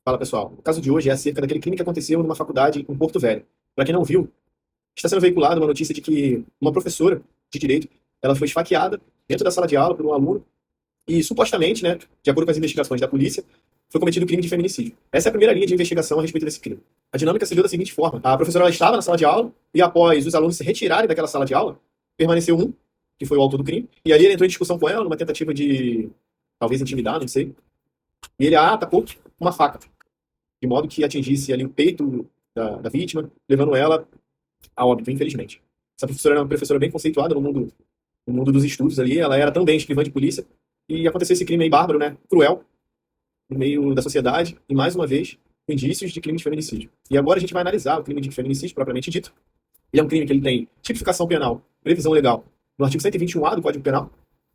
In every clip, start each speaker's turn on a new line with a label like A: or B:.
A: Fala pessoal, o caso de hoje é acerca daquele crime que aconteceu numa faculdade em Porto Velho. Para quem não viu, está sendo veiculada uma notícia de que uma professora de direito, ela foi esfaqueada dentro da sala de aula por um aluno e supostamente, né, de acordo com as investigações da polícia, foi cometido crime de feminicídio. Essa é a primeira linha de investigação a respeito desse crime. A dinâmica se deu da seguinte forma: a professora ela estava na sala de aula e após os alunos se retirarem daquela sala de aula, permaneceu um, que foi o autor do crime, e ali ele entrou em discussão com ela numa tentativa de talvez intimidar, não sei. E ele a atacou com uma faca de modo que atingisse ali o peito da vítima, levando ela a óbito, infelizmente. Essa professora era uma professora bem conceituada no mundo dos estudos ali, ela era também escrivã de polícia, e aconteceu esse crime aí bárbaro, né, cruel, no meio da sociedade, e mais uma vez, com indícios de crime de feminicídio. E agora a gente vai analisar o crime de feminicídio propriamente dito. Ele é um crime que ele tem tipificação penal, previsão legal, no artigo 121A do Código Penal,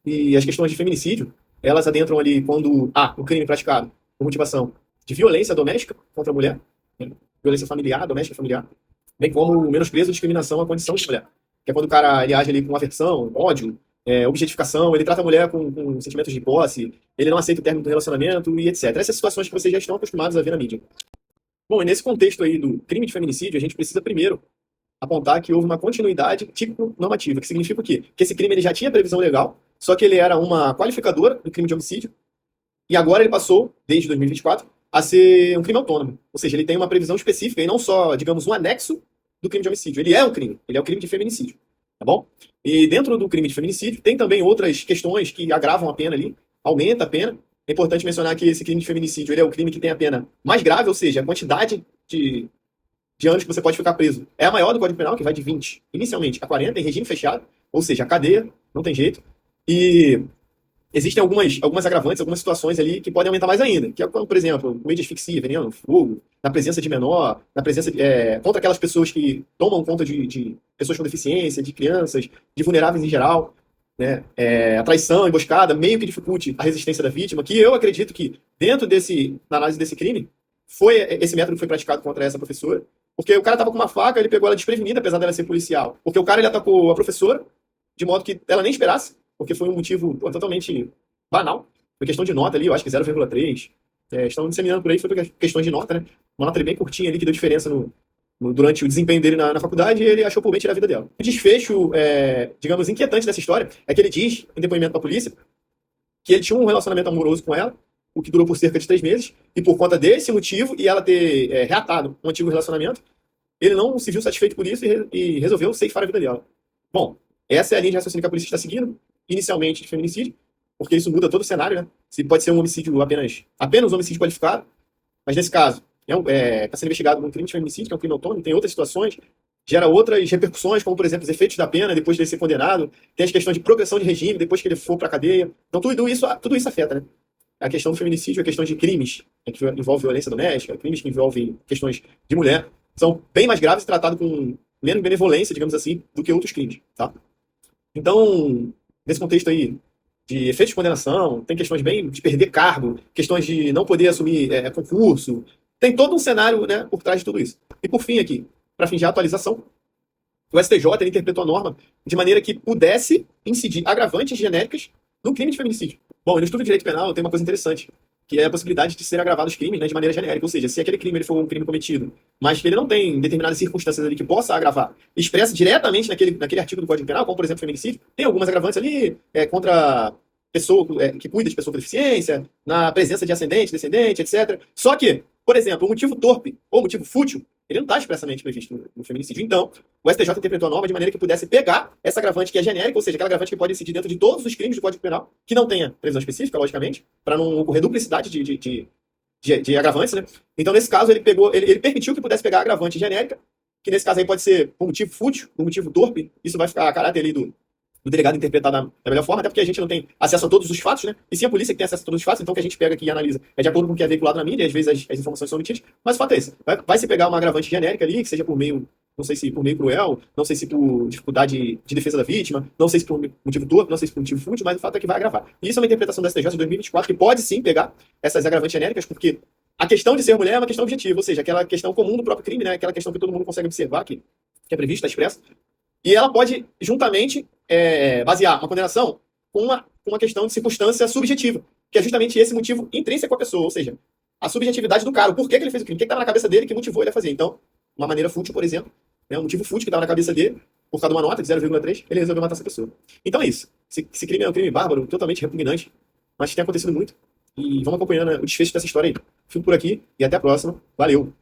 A: e as questões de feminicídio, elas adentram ali quando há o crime praticado por motivação de violência doméstica contra a mulher, né? Violência familiar, doméstica familiar, bem como o menosprezo ou discriminação à condição de mulher, que é quando o cara ele age ali com aversão, ódio, objetificação, ele trata a mulher com sentimentos de posse, ele não aceita o término do relacionamento e etc. Essas situações que vocês já estão acostumados a ver na mídia. Bom, e nesse contexto aí do crime de feminicídio, a gente precisa primeiro apontar que houve uma continuidade típico-normativa, que significa o quê? Que esse crime ele já tinha previsão legal, só que ele era uma qualificadora do crime de homicídio, e agora ele passou, desde 2024, a ser um crime autônomo. Ou seja, ele tem uma previsão específica e não só, digamos, um anexo do crime de homicídio. Ele é um crime. Ele é o crime de feminicídio. Tá bom? E dentro do crime de feminicídio, tem também outras questões que agravam a pena ali, aumenta a pena. É importante mencionar que esse crime de feminicídio ele é o crime que tem a pena mais grave, ou seja, a quantidade de anos que você pode ficar preso é a maior do Código Penal, que vai de 20, inicialmente, a 40 em regime fechado, ou seja, a cadeia, não tem jeito. E existem algumas agravantes, algumas situações ali que podem aumentar mais ainda, que é quando, por exemplo, o meio de asfixia, veneno, fogo, na presença de menor, na presença contra aquelas pessoas que tomam conta de pessoas com deficiência, de crianças, de vulneráveis em geral, né? A traição, a emboscada, meio que dificulte a resistência da vítima, que eu acredito que dentro na análise desse crime, esse método foi praticado contra essa professora, porque o cara estava com uma faca, ele pegou ela desprevenida, apesar dela ser policial, porque o cara ele atacou a professora de modo que ela nem esperasse, porque foi um motivo totalmente banal. Foi questão de nota ali, eu acho que 0,3. Estão disseminando por aí, foi por questões de nota, né? Uma nota ali bem curtinha ali, que deu diferença durante o desempenho dele na faculdade, e ele achou por bem tirar a vida dela. O desfecho, digamos, inquietante dessa história é que ele diz, em depoimento para a polícia, que ele tinha um relacionamento amoroso com ela, o que durou por cerca de 3 meses, e por conta desse motivo, e ela ter reatado um antigo relacionamento, ele não se viu satisfeito por isso e resolveu ceifar a vida dela. Bom, essa é a linha de raciocínio que a polícia está seguindo, inicialmente de feminicídio, porque isso muda todo o cenário, né? Se pode ser um homicídio apenas um homicídio qualificado, mas nesse caso, está sendo investigado um crime de feminicídio, que é um crime autônomo, tem outras situações, gera outras repercussões, como, por exemplo, os efeitos da pena depois de ele ser condenado, tem as questões de progressão de regime depois que ele for para a cadeia. Então, tudo isso afeta, né? A questão do feminicídio, a questão de crimes que envolvem violência doméstica, crimes que envolvem questões de mulher, são bem mais graves e tratados com menos benevolência, digamos assim, do que outros crimes, tá? Então, nesse contexto aí de efeitos de condenação, tem questões bem de perder cargo, questões de não poder assumir concurso, tem todo um cenário, né, por trás de tudo isso. E por fim aqui, para fim de atualização, o STJ ele interpretou a norma de maneira que pudesse incidir agravantes genéricas no crime de feminicídio. Bom, e no estudo de direito penal tem uma coisa interessante, que é a possibilidade de ser agravados crimes, né, de maneira genérica. Ou seja, se aquele crime ele for um crime cometido, mas que ele não tem determinadas circunstâncias ali que possa agravar, expressa diretamente naquele artigo do Código Penal, como por exemplo feminicídio, tem algumas agravantes ali contra pessoa que cuida de pessoa com deficiência, na presença de ascendente, descendente, etc. Só que, por exemplo, o motivo torpe ou motivo fútil, ele não está expressamente previsto no feminicídio. Então, o STJ interpretou a norma de maneira que pudesse pegar essa agravante que é genérica, ou seja, aquela agravante que pode incidir dentro de todos os crimes do Código Penal, que não tenha previsão específica, logicamente, para não ocorrer duplicidade de agravantes, né? Então, nesse caso, ele permitiu que pudesse pegar a agravante genérica, que nesse caso aí pode ser por motivo fútil, por motivo torpe, isso vai ficar a caráter ali do delegado interpretar da melhor forma, até porque a gente não tem acesso a todos os fatos, né? E sim a polícia que tem acesso a todos os fatos, então o que a gente pega aqui e analisa é de acordo com o que é veiculado na mídia, às vezes as informações são omitidas, mas o fato é esse. Vai se pegar uma agravante genérica ali, que seja por meio, não sei se por meio cruel, não sei se por dificuldade de defesa da vítima, não sei se por motivo torpe, não sei se por motivo fútil, mas o fato é que vai agravar. E isso é uma interpretação da STJ de 2024, que pode sim pegar essas agravantes genéricas, porque a questão de ser mulher é uma questão objetiva, ou seja, aquela questão comum do próprio crime, né? Aquela questão que todo mundo consegue observar, que é prevista, está expressa. E ela pode, juntamente, basear uma condenação com uma questão de circunstância subjetiva, que é justamente esse motivo intrínseco à pessoa. Ou seja, a subjetividade do cara, o porquê que ele fez o crime, o que estava na cabeça dele que motivou ele a fazer. Então, uma maneira fútil, por exemplo, né, um motivo fútil que estava na cabeça dele, por causa de uma nota de 0,3, ele resolveu matar essa pessoa. Então é isso. Esse crime é um crime bárbaro, totalmente repugnante, mas que tem acontecido muito. E vamos acompanhando, né, o desfecho dessa história aí. Fico por aqui e até a próxima. Valeu!